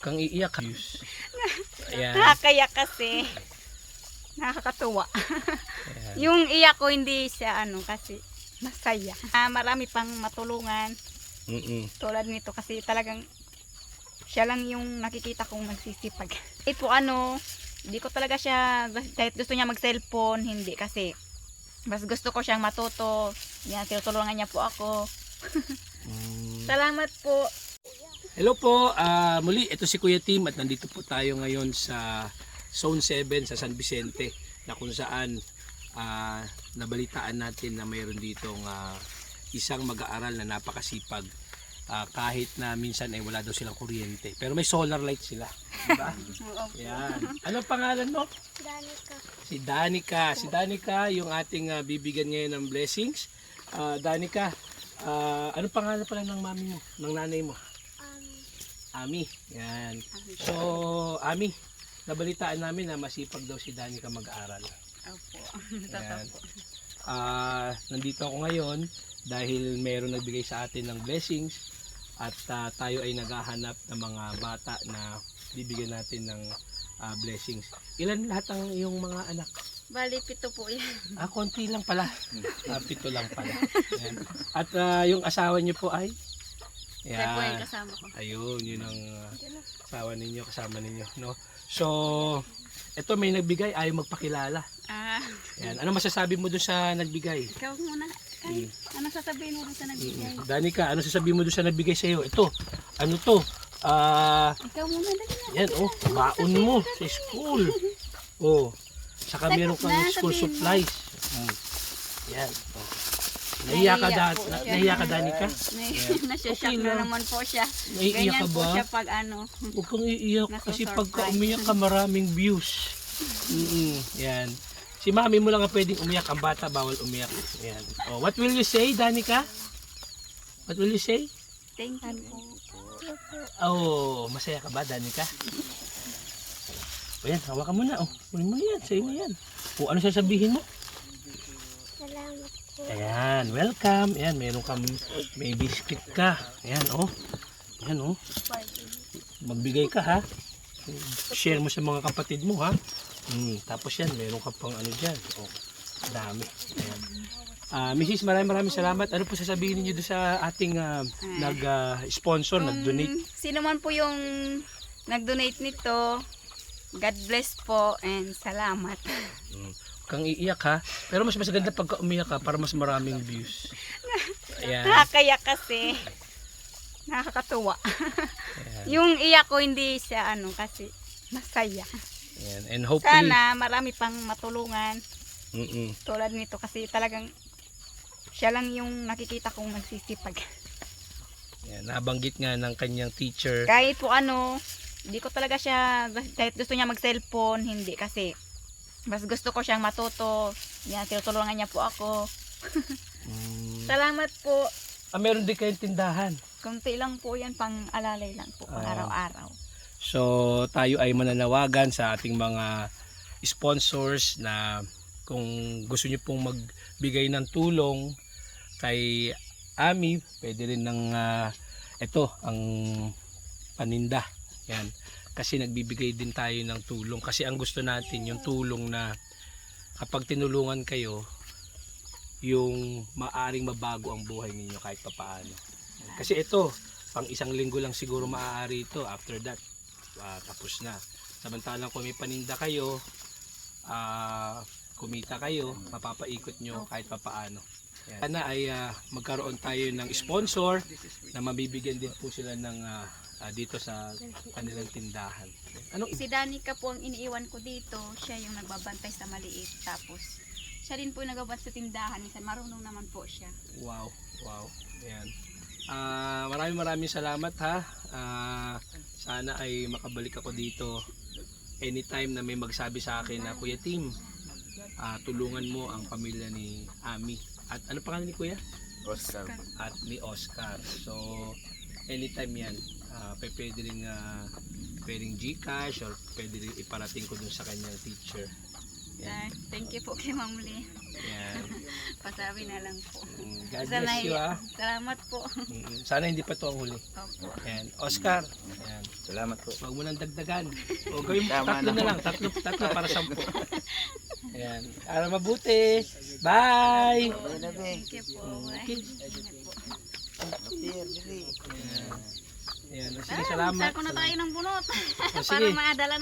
Kang iiyak ha. Ayan. Nakakayak kasi. Nakakatuwa. Ayan. Yung iyak ko hindi siya kasi masaya. Marami pang matulungan tulad nito kasi talagang siya lang yung nakikita kong magsisipag. Po hindi ko talaga siya, kahit gusto niya mag-cellphone, hindi kasi mas gusto ko siyang matuto. Yan, tinutulungan niya po ako. Salamat po. Hello po, muli ito si Kuya Tim at nandito po tayo ngayon sa Zone 7 sa San Vicente na kung saan nabalitaan natin na mayroon ditong isang mag-aaral na napakasipag kahit na minsan ay wala daw silang kuryente pero may solar light sila, diba? Yan. Anong pangalan mo? Danica. Si Danica yung ating bibigyan ngayon ng blessings. Danica, anong pangalan pala ng mami mo, ng nanay mo? Ami. Yan. So, Ami, nabalitaan namin na masipag daw si Danica mag-aaral. Opo. Yan. Nandito ako ngayon dahil mayroon nagbigay sa atin ng blessings at tayo ay naghahanap ng mga bata na bibigyan natin ng blessings. Ilan lahat ang iyong mga anak? Bali, 7 po yan. Konti lang pala. 7 lang pala. Yan. At yung asawa niyo po ay? Siya po yung kasama ko. Ayun, yun ang asawa ninyo, kasama ninyo, no? So, ito may nagbigay, ayaw magpakilala. Yan. Ano masasabi mo doon sa nagbigay? Ikaw muna. Ano sasabihin mo sa nagbigay? Danica, ano sasabihin mo doon sa nagbigay sa iyo? Ito, ano to? Ikaw muna, dali. Yan, baon mo sa school. Saka meron kang school supplies. Yan. Nahiya ka, Danica? Nasyasyak na naman po siya. Naiiyak ka Ganyan po ba? siya pag Huwag kang iiyak kasi pagka umiyak ka maraming views. Yan. Si mami mo lang ang pwedeng umiyak, ang bata bawal umiyak. Yan. What will you say, Danica? What will you say? Thank you. Masaya ka ba, Danica? Ayan, hawakan mo na. Kunin mo yan, sa'yo mo yan. Ano sasabihin mo? Salamat po. Ayan, welcome. Ayan, may biscuit ka. Ayan, Ayan, magbigay ka, ha? Share mo sa mga kapatid mo, ha? Tapos yan, meron ka pang ano dyan. Dami. Ayan. Mrs. maraming salamat. Ano po sasabihin niyo doon sa ating nag-sponsor, nag-donate? Sino man po yung nag-donate nito, God bless po and salamat. Kang iiyak, ha? Pero mas maganda pagka umiyak ka para mas maraming views. Ayan. Nakakayak kasi. Nakakatuwa. Yung iyak ko hindi siya kasi masaya. Ayan. And hopefully sana marami pang matulungan tulad nito kasi talagang siya lang yung nakikita kong magsisipag. Ayan, nabanggit nga ng kanyang teacher. Kahit po hindi ko talaga siya, kahit gusto niya mag-cellphone, hindi kasi mas gusto ko siyang matuto. Yan, tinutulungan niya po ako. Salamat po. Meron din kayong tindahan. Kunti lang po yan, pang alalay lang po, pang araw-araw. So tayo ay mananawagan sa ating mga sponsors na kung gusto niyo pong magbigay ng tulong kay Ami, pwede rin ng ito ang paninda. Yan. Kasi nagbibigay din tayo ng tulong kasi ang gusto natin yung tulong na kapag tinulungan kayo yung maaring mabago ang buhay ninyo kahit papaano. Kasi ito pang 1 linggo lang siguro maaari ito, after that tapos na. Samantalang kung may paninda kayo, kumita kayo, mapapaikot nyo kahit papaano. Sana ay magkaroon tayo ng sponsor na mabibigyan din po sila ng dito sa kanilang tindahan. Si Danica po ang iniiwan ko dito, siya yung nagbabantay sa maliit. Tapos siya din po yung nagbabantay sa tindahan, minsan marunong naman po siya. Wow. Ayan. Maraming salamat, ha. Sana ay makabalik ako dito anytime na may magsabi sa akin na Kuya Tim, tulungan mo ang pamilya ni Ami. At ano pangalan ni Kuya? Oscar. At ni Oscar. So anytime yan, pwede rin pwedeng Gcash or pwede rin iparating ko dun sa kanyang teacher. Thank you po kay Ma'am Lee. Yan. Pasabi na lang po. God Sana bless you ah. Salamat po. Sana hindi pa to ang huli. Opo. Yan. Oscar. Yan. Salamat po. Huwag mo nang dagdagan. O gawin mo, Tama tatlo na lang. Tatlo para 10. Ayan. Para mabuti. Bye! Thank you po. Okay. Dear, dili. Ayan. O, sige, salamat. Sako na tayo ng bunot. O, Para sige. maadala